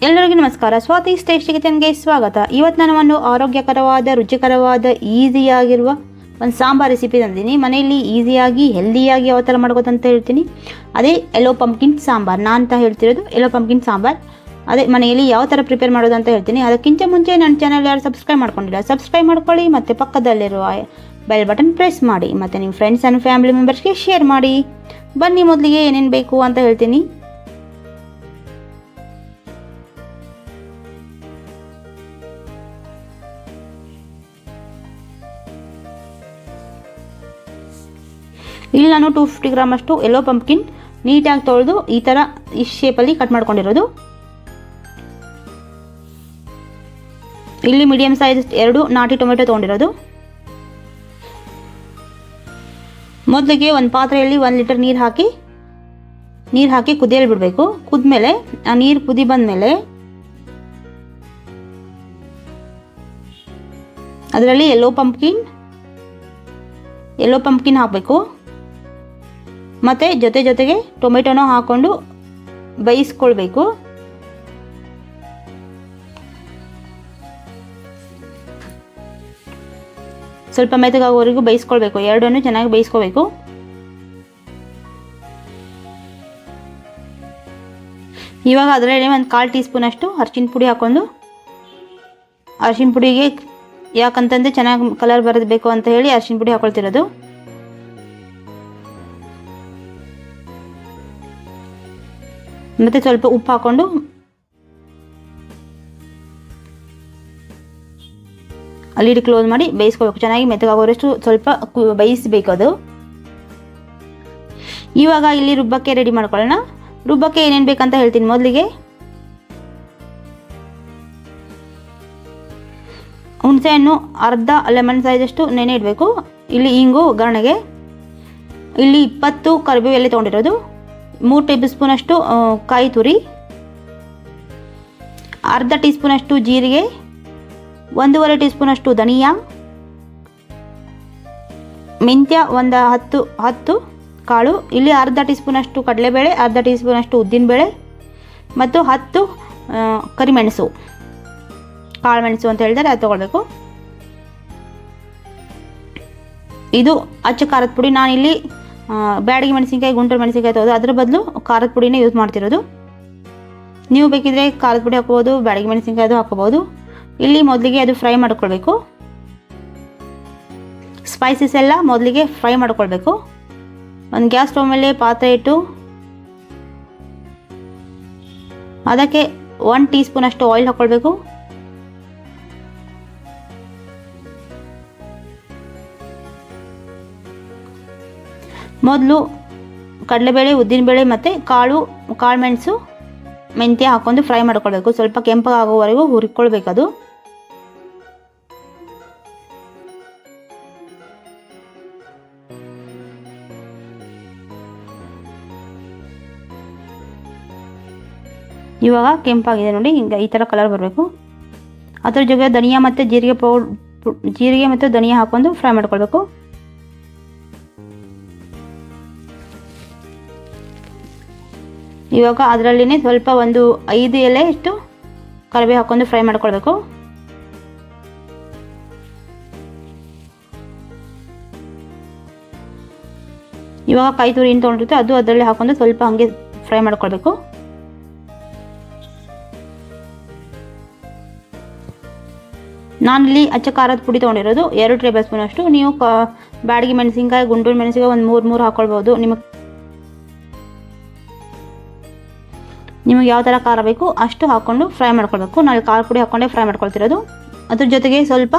ಎಲ್ಲರಿಗೂ ನಮಸ್ಕಾರ. ಸ್ವಾತಿ ಟೇಸ್ಟಿ ಕಿಚನ್ಗೆ ಸ್ವಾಗತ. ಇವತ್ತು ನಾನು ಒಂದು ಆರೋಗ್ಯಕರವಾದ, ರುಚಿಕರವಾದ, ಈಸಿಯಾಗಿರುವ ಒಂದು ಸಾಂಬಾರ್ ರೆಸಿಪಿ ತಂದಿದ್ದೀನಿ. ಮನೆಯಲ್ಲಿ ಈಸಿಯಾಗಿ ಹೆಲ್ದಿಯಾಗಿ ಯಾವ ಥರ ಮಾಡ್ಬೋದು ಅಂತ ಹೇಳ್ತೀನಿ. ಅದೇ ಯೆಲ್ಲೋ ಪಂಪ್ಕಿನ್ ಸಾಂಬಾರ್. ನಾನು ಅಂತ ಹೇಳ್ತಿರೋದು ಯೆಲ್ಲೋ ಪಂಪ್ಕಿನ್ ಸಾಂಬಾರ್. ಅದೇ ಮನೆಯಲ್ಲಿ ಯಾವ ಥರ ಪ್ರಿಪೇರ್ ಮಾಡೋದು ಅಂತ ಹೇಳ್ತೀನಿ. ಅದಕ್ಕಿಂತ ಮುಂಚೆ ನನ್ನ ಚಾನಲ್ ಯಾರು ಸಬ್ಸ್ಕ್ರೈಬ್ ಮಾಡ್ಕೊಂಡಿಲ್ಲ, ಸಬ್ಸ್ಕ್ರೈಬ್ ಮಾಡ್ಕೊಳ್ಳಿ. ಮತ್ತು ಪಕ್ಕದಲ್ಲಿರುವ ಬೆಲ್ ಬಟನ್ ಪ್ರೆಸ್ ಮಾಡಿ. ಮತ್ತು ನಿಮ್ಮ ಫ್ರೆಂಡ್ಸ್ ಆ್ಯಂಡ್ ಫ್ಯಾಮಿಲಿ ಮೆಂಬರ್ಸ್ಗೆ ಶೇರ್ ಮಾಡಿ. ಬನ್ನಿ, ಮೊದಲಿಗೆ ಏನೇನು ಬೇಕು ಅಂತ ಹೇಳ್ತೀನಿ. ಇಲ್ಲಿ ನಾನು 250 ಗ್ರಾಮ್ ಅಷ್ಟು ಯೆಲ್ಲೋ ಪಂಪ್ಕಿನ್ ನೀಟಾಗಿ ತೊಳೆದು ಈ ಥರ ಈ ಶೇಪಲ್ಲಿ ಕಟ್ ಮಾಡ್ಕೊಂಡಿರೋದು. ಇಲ್ಲಿ ಮೀಡಿಯಮ್ ಸೈಜ್ 2 ನಾಟಿ ಟೊಮೆಟೊ ತೊಗೊಂಡಿರೋದು. ಮೊದಲಿಗೆ ಒಂದು ಪಾತ್ರೆಯಲ್ಲಿ 1 ಲೀಟರ್ ನೀರು ಹಾಕಿ ಕುದಿಯಲು ಬಿಡಬೇಕು. ಕುದ್ಮೇಲೆ ಆ ನೀರು ಕುದಿ ಬಂದಮೇಲೆ ಅದರಲ್ಲಿ ಯೆಲ್ಲೋ ಪಂಪ್ಕಿನ್ ಹಾಕಬೇಕು. ಮತ್ತು ಜೊತೆಗೆ ಟೊಮೆಟೊನ ಹಾಕ್ಕೊಂಡು ಬೇಯಿಸ್ಕೊಳ್ಬೇಕು. ಸ್ವಲ್ಪ ಮೆತ್ತಗಾಗೋವರೆಗೂ ಬೇಯಿಸ್ಕೊಳ್ಬೇಕು. ಎರಡನ್ನೂ ಚೆನ್ನಾಗಿ ಬೇಯಿಸ್ಕೋಬೇಕು. ಇವಾಗ ಅದರಲ್ಲಿ ಒಂದು 1/4 ಟೀ ಸ್ಪೂನ್ ಅಷ್ಟು ಅರಿಶಿನ ಪುಡಿ ಹಾಕ್ಕೊಂಡು, ಅರಿಶಿನ ಪುಡಿಗೆ ಯಾಕಂತಂದರೆ ಚೆನ್ನಾಗಿ ಕಲರ್ ಬರಬೇಕು ಅಂತ ಹೇಳಿ ಅರಿಶಿನ ಪುಡಿ ಹಾಕ್ಕೊಳ್ತಿರೋದು. ಮತ್ತು ಸ್ವಲ್ಪ ಉಪ್ಪು ಹಾಕ್ಕೊಂಡು ಲಿಡ್ ಕ್ಲೋಸ್ ಮಾಡಿ ಬೇಯಿಸ್ಕೋಬೇಕು. ಚೆನ್ನಾಗಿ ಮೆತ್ತಗಾಗೋರಷ್ಟು ಸ್ವಲ್ಪ ಬೇಯಿಸಬೇಕು ಅದು. ಇವಾಗ ಇಲ್ಲಿ ರುಬ್ಬಕ್ಕೆ ರೆಡಿ ಮಾಡ್ಕೊಳ್ಳೋಣ. ರುಬ್ಬಕ್ಕೆ ಏನೇನು ಬೇಕಂತ ಹೇಳ್ತೀನಿ. ಮೊದಲಿಗೆ ಹುಣಸೆಹಣ್ಣು ಅರ್ಧ ಲೆಮನ್ ಸೈಜಷ್ಟು ನೆನೆ ಇಡಬೇಕು. ಇಲ್ಲಿ ಇಂಗು ಒಗ್ಗರಣೆಗೆ. ಇಲ್ಲಿ 20 ಕರಿಬೇವು ಎಲೆ ತೊಗೊಂಡಿರೋದು. 3 ಟೇಬಲ್ ಸ್ಪೂನ್ ಅಷ್ಟು ಕಾಯಿ ತುರಿ, ಅರ್ಧ ಟೀ ಸ್ಪೂನ್ ಅಷ್ಟು ಜೀರಿಗೆ, 1.5 ಟೀ ಸ್ಪೂನ್ ಅಷ್ಟು ಧನಿಯಾ, ಮೆಂತ್ಯ ಒಂದು 10 ಕಾಳು, ಇಲ್ಲಿ ಅರ್ಧ ಟೀ ಸ್ಪೂನ್ ಅಷ್ಟು ಕಡಲೆಬೇಳೆ, ಅರ್ಧ ಟೀ ಸ್ಪೂನ್ ಅಷ್ಟು ಉದ್ದಿನಬೇಳೆ ಮತ್ತು 10 ಕರಿಮೆಣಸು, ಕಾಳುಮೆಣಸು ಅಂತ ಹೇಳಿದರೆ ಅದು ತೊಗೊಳ್ಬೇಕು. ಇದು ಅಚ್ಚ ಖಾರದ ಪುಡಿ. ನಾನಿಲ್ಲಿ ಬ್ಯಾಡಗಿ ಮೆಣಸಿನ್ಕಾಯಿ, ಗುಂಟೂರು ಮೆಣಸಿನ್ಕಾಯಿ ತೊಗೊದು, ಅದರ ಬದಲು ಖಾರದ ಪುಡಿನೇ ಯೂಸ್ ಮಾಡ್ತಿರೋದು. ನೀವು ಬೇಕಿದ್ರೆ ಖಾರದ ಪುಡಿ ಹಾಕ್ಬೋದು, ಬ್ಯಾಡಗಿ ಮೆಣಸಿನ್ಕಾಯ್ದು ಹಾಕ್ಕೋಬೋದು. ಇಲ್ಲಿ ಮೊದಲಿಗೆ ಅದು ಫ್ರೈ ಮಾಡ್ಕೊಳ್ಬೇಕು. ಸ್ಪೈಸಸ್ ಎಲ್ಲ ಮೊದಲಿಗೆ ಫ್ರೈ ಮಾಡ್ಕೊಳ್ಬೇಕು. ಒಂದು ಗ್ಯಾಸ್ ಸ್ಟವ್ ಮೇಲೆ ಪಾತ್ರೆ ಇಟ್ಟು ಅದಕ್ಕೆ 1 ಟೀ ಸ್ಪೂನ್ ಅಷ್ಟು ಆಯಿಲ್ ಹಾಕ್ಕೊಳ್ಬೇಕು. ಮೊದಲು ಕಡಲೆಬೇಳೆ, ಉದ್ದಿನಬೇಳೆ ಮತ್ತು ಕಾಳುಮೆಣಸು, ಮೆಂತ್ಯ ಹಾಕ್ಕೊಂಡು ಫ್ರೈ ಮಾಡ್ಕೊಳ್ಬೇಕು. ಸ್ವಲ್ಪ ಕೆಂಪಾಗೋವರೆಗೂ ಹುರ್ಕೊಳ್ಬೇಕದು. ಇವಾಗ ಕೆಂಪಾಗಿದೆ ನೋಡಿ, ಹಿಂಗೆ ಈ ಥರ ಕಲರ್ ಬರಬೇಕು. ಅದರ ಜೊತೆ ಧನಿಯಾ ಮತ್ತು ಜೀರಿಗೆ ಮತ್ತು ಧನಿಯಾ ಹಾಕ್ಕೊಂಡು ಫ್ರೈ ಮಾಡ್ಕೊಳ್ಬೇಕು. ಇವಾಗ ಅದರಲ್ಲಿನೇ ಸ್ವಲ್ಪ ಒಂದು 5 ಎಲೆ ಇಷ್ಟು ಕರಿಬೇವು ಹಾಕ್ಕೊಂಡು ಫ್ರೈ ಮಾಡ್ಕೊಳ್ಬೇಕು. ಇವಾಗ ಕಾಯಿ ತುರಿ ಏನು ತೊಗೊಂಡಿರುತ್ತೆ ಅದು ಅದರಲ್ಲಿ ಹಾಕ್ಕೊಂಡು ಸ್ವಲ್ಪ ಹಾಗೆ ಫ್ರೈ ಮಾಡ್ಕೊಳ್ಬೇಕು. ನಾನಿಲ್ಲಿ ಅಚ್ಚ ಖಾರದ ಪುಡಿ ತೊಗೊಂಡಿರೋದು 2 ಟೇಬಲ್ ಸ್ಪೂನ್ ಅಷ್ಟು. ನೀವು ಬ್ಯಾಡಗಿ ಮೆಣಸಿನ್ಕಾಯಿ, ಗುಂಟೂರು ಮೆಣಸಿನ್ಕಾಯಿ ಒಂದು 3 ಹಾಕ್ಕೊಳ್ಬೋದು. ನಿಮಗೆ ಯಾವ ಥರ ಖಾರ ಬೇಕು ಅಷ್ಟು ಹಾಕ್ಕೊಂಡು ಫ್ರೈ ಮಾಡ್ಕೊಳ್ಬೇಕು. ನಾನು ಖಾರ ಪುಡಿ ಹಾಕ್ಕೊಂಡೆ ಫ್ರೈ ಮಾಡ್ಕೊಳ್ತಿರೋದು. ಅದ್ರ ಜೊತೆಗೆ ಸ್ವಲ್ಪ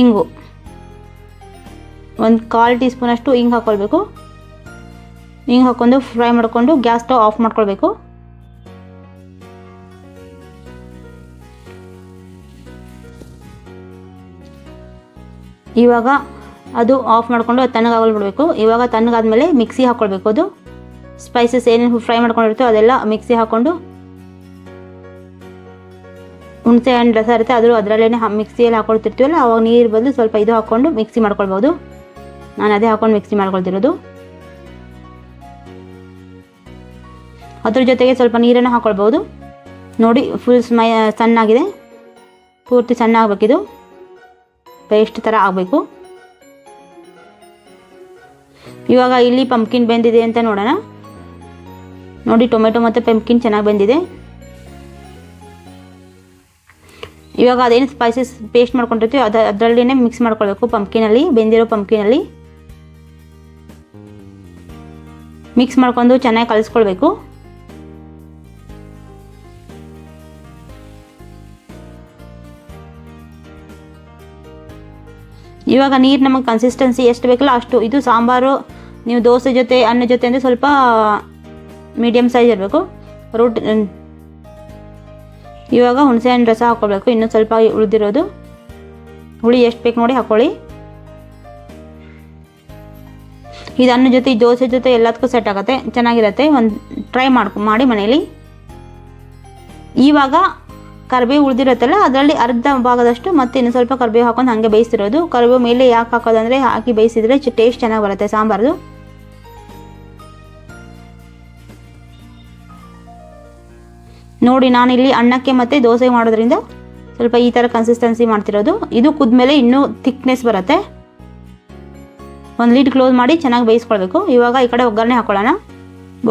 ಇಂಗು, ಒಂದು 1/4 ಟೀ ಸ್ಪೂನ್ ಅಷ್ಟು ಇಂಗು ಹಾಕ್ಕೊಳ್ಬೇಕು. ಇಂಗು ಹಾಕ್ಕೊಂಡು ಫ್ರೈ ಮಾಡಿಕೊಂಡು ಗ್ಯಾಸ್ ಸ್ಟವ್ ಆಫ್ ಮಾಡ್ಕೊಳ್ಬೇಕು. ಇವಾಗ ಅದು ಆಫ್ ಮಾಡಿಕೊಂಡು ಅದು ತಣ್ಣಗಾಗಲು ಬಿಡಬೇಕು. ಇವಾಗ ತಣ್ಣಗಾದ್ಮೇಲೆ ಮಿಕ್ಸಿ ಹಾಕ್ಕೊಳ್ಬೇಕು. ಅದು ಸ್ಪೈಸಸ್ ಏನೇನು ಫ್ರೈ ಮಾಡ್ಕೊಂಡಿರ್ತೋ ಅದೆಲ್ಲ ಮಿಕ್ಸಿ ಹಾಕ್ಕೊಂಡು, ಹುಣಸೆ ಹಣ್ಣು ರಸ ಇರುತ್ತೆ ಅದರಲ್ಲೇ ಮಿಕ್ಸಿಯಲ್ಲಿ ಹಾಕ್ಕೊಳ್ತಿರ್ತೀವಲ್ಲ, ಅವಾಗ ನೀರು ಬದಲು ಸ್ವಲ್ಪ ಇದು ಹಾಕ್ಕೊಂಡು ಮಿಕ್ಸಿ ಮಾಡ್ಕೊಳ್ಬೋದು. ನಾನು ಅದೇ ಹಾಕ್ಕೊಂಡು ಮಿಕ್ಸಿ ಮಾಡ್ಕೊಳ್ತಿರೋದು. ಅದ್ರ ಜೊತೆಗೆ ಸ್ವಲ್ಪ ನೀರನ್ನು ಹಾಕ್ಕೊಳ್ಬೋದು. ನೋಡಿ ಫುಲ್ ಸಣ್ಣಾಗಿದೆ, ಪೂರ್ತಿ ಸಣ್ಣ ಆಗಬೇಕಿದು, ಪೇಸ್ಟ್ ಥರ ಆಗಬೇಕು. ಇವಾಗ ಇಲ್ಲಿ ಪಂಪ್ಕಿನ್ ಬೆಂದಿದೆ ಅಂತ ನೋಡೋಣ. ನೋಡಿ ಟೊಮೆಟೊ ಮತ್ತು ಪಂಪ್ಕಿನ್ ಚೆನ್ನಾಗಿ ಬೆಂದಿದೆ. ಇವಾಗ ಅದೇನು ಸ್ಪೈಸಸ್ ಪೇಸ್ಟ್ ಮಾಡ್ಕೊಂಡಿರ್ತೀವಿ ಅದರಲ್ಲಿನೇ ಮಿಕ್ಸ್ ಮಾಡ್ಕೊಳ್ಬೇಕು. ಪಂಪ್ಕಿನಲ್ಲಿ, ಬೆಂದಿರೋ ಪಂಪ್ಕಿನಲ್ಲಿ ಮಿಕ್ಸ್ ಮಾಡ್ಕೊಂಡು ಚೆನ್ನಾಗಿ ಕಲಿಸ್ಕೊಳ್ಬೇಕು. ಇವಾಗ ನೀರು ನಮಗೆ ಕನ್ಸಿಸ್ಟೆನ್ಸಿ ಎಷ್ಟು ಬೇಕಲ್ಲ ಅಷ್ಟು. ಇದು ಸಾಂಬಾರು ನೀವು ದೋಸೆ ಜೊತೆ ಅನ್ನ ಜೊತೆ ಅಂದರೆ ಸ್ವಲ್ಪ ಮೀಡಿಯಮ್ ಸೈಜ್ ಇರಬೇಕು. ಇವಾಗ ಹುಣಸೆಹಣ್ಣು ರಸ ಹಾಕ್ಕೊಳ್ಬೇಕು. ಇನ್ನೂ ಸ್ವಲ್ಪ ಉಳಿದಿರೋದು, ಹುಳಿ ಎಷ್ಟು ಬೇಕು ನೋಡಿ ಹಾಕ್ಕೊಳ್ಳಿ. ಇದು ಅನ್ನ ಜೊತೆ ದೋಸೆ ಜೊತೆ ಎಲ್ಲದಕ್ಕೂ ಸೆಟ್ ಆಗುತ್ತೆ, ಚೆನ್ನಾಗಿರುತ್ತೆ. ಒಂದು ಟ್ರೈ ಮಾಡಿ ಮನೇಲಿ. ಇವಾಗ ಕರಿಬೇವು ಉಳಿದಿರುತ್ತಲ್ಲ ಅದರಲ್ಲಿ ಅರ್ಧ ಭಾಗದಷ್ಟು ಮತ್ತೆ ಇನ್ನು ಸ್ವಲ್ಪ ಕರಿಬೇವು ಹಾಕೊಂಡು ಹಾಗೆ ಬೇಯಿಸಿರೋದು. ಕರಿಬೇವು ಮೇಲೆ ಯಾಕೆ ಹಾಕೋದಂದರೆ ಹಾಕಿ ಬೇಯಿಸಿದ್ರೆ ಟೇಸ್ಟ್ ಚೆನ್ನಾಗಿ ಬರುತ್ತೆ ಸಾಂಬಾರ್ದು. ನೋಡಿ ನಾನಿಲ್ಲಿ ಅನ್ನಕ್ಕೆ ಮತ್ತು ದೋಸೆ ಮಾಡೋದ್ರಿಂದ ಸ್ವಲ್ಪ ಈ ಥರ ಕನ್ಸಿಸ್ಟೆನ್ಸಿ ಮಾಡ್ತಿರೋದು. ಇದು ಕುದ್ಮೇಲೆ ಇನ್ನೂ ಥಿಕ್ನೆಸ್ ಬರುತ್ತೆ. ಒಂದು ಲೀಡ್ ಕ್ಲೋಸ್ ಮಾಡಿ ಚೆನ್ನಾಗಿ ಬೇಯಿಸ್ಕೊಳ್ಬೇಕು. ಇವಾಗ ಈ ಕಡೆ ಒಗ್ಗರಣೆ ಹಾಕ್ಕೊಳ್ಳೋಣ.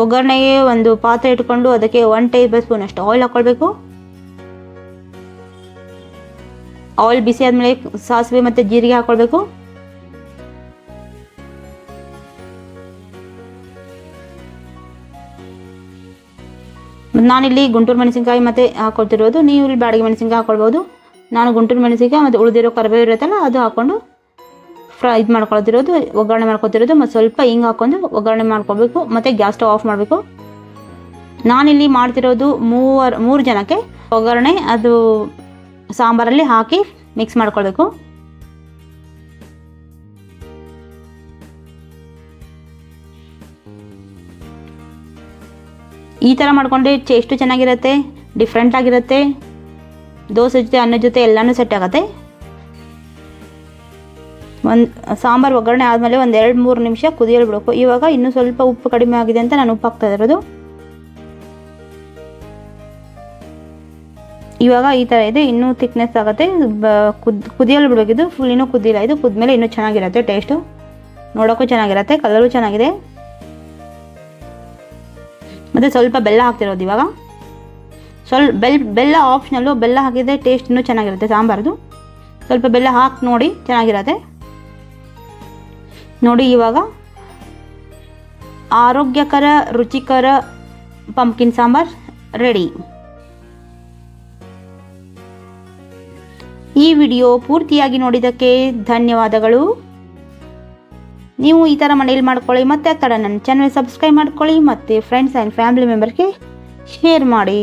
ಒಗ್ಗರಣೆಗೆ ಒಂದು ಪಾತ್ರೆ ಇಟ್ಕೊಂಡು ಅದಕ್ಕೆ 1 ಟೇಬಲ್ ಸ್ಪೂನ್ ಅಷ್ಟು ಆಯಿಲ್ ಹಾಕ್ಕೊಳ್ಬೇಕು. ಆಯಿಲ್ ಬಿಸಿ ಆದಮೇಲೆ ಸಾಸಿವೆ ಮತ್ತು ಜೀರಿಗೆ ಹಾಕ್ಕೊಳ್ಬೇಕು. ನಾನಿಲ್ಲಿ ಗುಂಟೂರು ಮೆಣಸಿನ್ಕಾಯಿ ಮತ್ತು ಹಾಕ್ಕೊಳ್ತಿರೋದು, ನೀವು ಇಲ್ಲಿ ಬ್ಯಾಡಗಿ ಮೆಣಸಿನ್ಕಾಯಿ ಹಾಕ್ಕೊಳ್ಬೋದು. ನಾನು ಗುಂಟೂರು ಮೆಣಸಿನ್ಕಾಯಿ ಮತ್ತು ಉಳಿದಿರೋ ಕರಿಬೇವು ಇರುತ್ತಲ್ಲ ಅದು ಹಾಕ್ಕೊಂಡು ಇದು ಮಾಡ್ಕೊಳ್ತಿರೋದು, ಒಗ್ಗರಣೆ ಮಾಡ್ಕೊತಿರೋದು. ಮತ್ತು ಸ್ವಲ್ಪ ಹಿಂಗೆ ಹಾಕ್ಕೊಂಡು ಒಗ್ಗರಣೆ ಮಾಡ್ಕೊಳ್ಬೇಕು. ಮತ್ತು ಗ್ಯಾಸ್ ಸ್ಟವ್ ಆಫ್ ಮಾಡಬೇಕು. ನಾನಿಲ್ಲಿ ಮಾಡ್ತಿರೋದು 3 ಜನಕ್ಕೆ ಒಗ್ಗರಣೆ ಅದು ಸಾಂಬಾರಲ್ಲಿ ಹಾಕಿ ಮಿಕ್ಸ್ ಮಾಡ್ಕೊಳ್ಬೇಕು. ಈ ಥರ ಮಾಡ್ಕೊಂಡ್ರೆ ಟೇಸ್ಟು ಚೆನ್ನಾಗಿರುತ್ತೆ, ಡಿಫ್ರೆಂಟ್ ಆಗಿರುತ್ತೆ. ದೋಸೆ ಜೊತೆ ಅನ್ನ ಜೊತೆ ಎಲ್ಲನೂ ಸೆಟ್ ಆಗುತ್ತೆ. ಸಾಂಬಾರು ಒಗ್ಗರಣೆ ಆದಮೇಲೆ ಒಂದು 2-3 ನಿಮಿಷ ಕುದಿಯಲು ಬಿಡಬೇಕು. ಇವಾಗ ಇನ್ನೂ ಸ್ವಲ್ಪ ಉಪ್ಪು ಕಡಿಮೆ ಆಗಿದೆ ಅಂತ ನಾನು ಉಪ್ಪು ಹಾಕ್ತಾ ಇರೋದು. ಇವಾಗ ಈ ಥರ ಇದೆ, ಇನ್ನೂ ಥಿಕ್ನೆಸ್ ಆಗುತ್ತೆ. ಕುದಿಯಲು ಬಿಡಬೇಕಿದ್ದು, ಫುಲ್ ಇನ್ನೂ ಕುದಿಲ್ಲ. ಇದು ಕುದ್ಮೇಲೆ ಇನ್ನೂ ಚೆನ್ನಾಗಿರುತ್ತೆ ಟೇಸ್ಟು, ನೋಡೋಕ್ಕೂ ಚೆನ್ನಾಗಿರುತ್ತೆ, ಕಲರು ಚೆನ್ನಾಗಿದೆ. ಮತ್ತು ಸ್ವಲ್ಪ ಬೆಲ್ಲ ಹಾಕ್ತಿರೋದು ಇವಾಗ. ಬೆಲ್ಲ ಆಪ್ಷನಲ್ಲು, ಬೆಲ್ಲ ಹಾಕಿದರೆ ಟೇಸ್ಟ್ ಇನ್ನೂ ಚೆನ್ನಾಗಿರುತ್ತೆ ಸಾಂಬಾರ್ದು. ಸ್ವಲ್ಪ ಬೆಲ್ಲ ಹಾಕಿ ನೋಡಿ, ಚೆನ್ನಾಗಿರುತ್ತೆ ನೋಡಿ. ಇವಾಗ ಆರೋಗ್ಯಕರ ರುಚಿಕರ ಪಂಪ್ಕಿನ್ ಸಾಂಬಾರ್ ರೆಡಿ. ಈ ವಿಡಿಯೋ ಪೂರ್ತಿಯಾಗಿ ನೋಡಿದ್ದಕ್ಕೆ ಧನ್ಯವಾದಗಳು. ನೀವು ಈ ಥರ ಮನೇಲಿ ಮಾಡ್ಕೊಳ್ಳಿ. ಮತ್ತು ಆ ಥರ ನನ್ನ ಚಾನಲ್ ಸಬ್ಸ್ಕ್ರೈಬ್ ಮಾಡ್ಕೊಳ್ಳಿ ಮತ್ತು ಫ್ರೆಂಡ್ಸ್ ಆ್ಯಂಡ್ ಫ್ಯಾಮಿಲಿ ಮೆಂಬರ್ಗೆ ಶೇರ್ ಮಾಡಿ.